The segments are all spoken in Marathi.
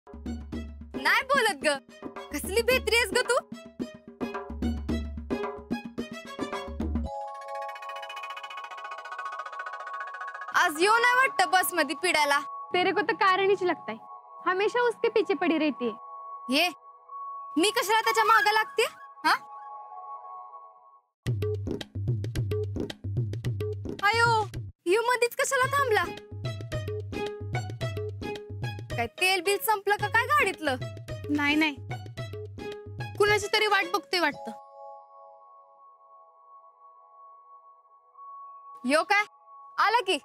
नाही बोलत ग, कसली भेत्री आहेस ग तू? आज येऊ नाही वाटत बस मध्ये पिडायला। तेरे को तो कारण ही लगता है, हमेशा उसके पीछे पड़ी रहती है। ये मी कशाला त्याच्या मागे लागते? हा अयो, यू मध्येच कशाला थांबला? काय तेल बिल संपलं का काय गाडीतलं? नाही नाही, कुणाची तरी वाट बघतोय वाटतं। यो काय आला की?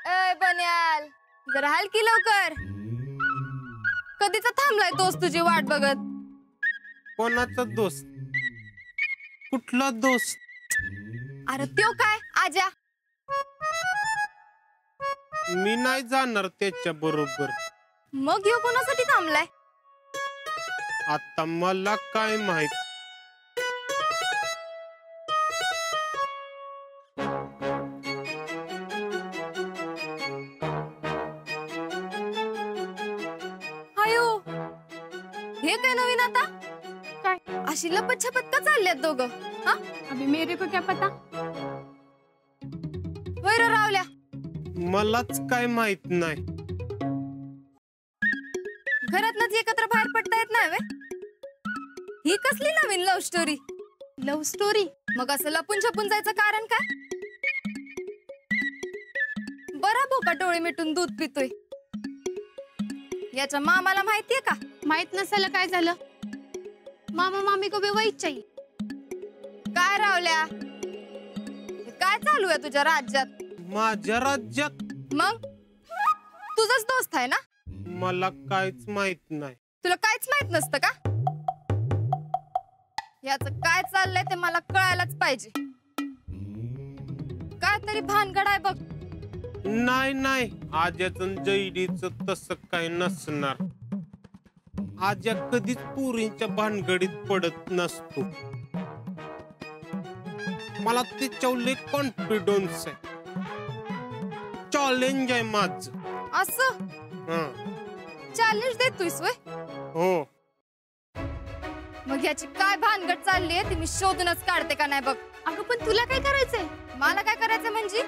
ए बन्याल, जरा हलकी लवकर। कधीचा थांबलाय दोस्त तुझी वाट बघत? कोणाचा दोस्त? कुठला दोस्त? अरे त्यो काय आजा? मी नाही जाणार त्याच्या बरोबर। मग यो कोणासाठी थांबलाय? आता मला काय माहित। अयो, हे काय नवीन आता? काय अशी लपत छपत का चालल्यात दोघं? हा अभी मेरे को क्या पता? वैर रावल्या, मलाच काय माहित नाही। घरातनच एकत्र बाहेर पडता येत नाही वे? ही कसली नवीन लव्ह स्टोरी? लव स्टोरी? मग असं लपून छपून जायचं कारण काय? बरा भोका डोळे मिटून दूध पितोय। याच्या मामाला माहितीये का? माहित नसायला काय झालं? मामा मामी को भी वही चाहिए। काय रावल्या, हे काय चालू आहे तुझ्या राज्यात? माझ्या राज्यात? मग तुझाच दोस्त आहे ना? मला काहीच माहित नाही। तुला काहीच माहित नसतं का? याचं काय चाललंय ते मला कळायलाच पाहिजे। काय तरी भानगड आहे बघ। नाही नाही, आज्याचं जैडीच तसं काही नसणार। आज्या कधीच पुरींच्या भानगडीत पडत नसतो। मला त्याच्यावर कॉन्फिडन्स आहे। चॅलेंज आहे माझं। असं चॅलेंज देतोयस व्हय? हो। मग याची काय भानगड चालली आहे ती मी शोधूनच काढते का नाही बघ। अगं पण तुला काय करायचंय? मला काय करायचं म्हणजे?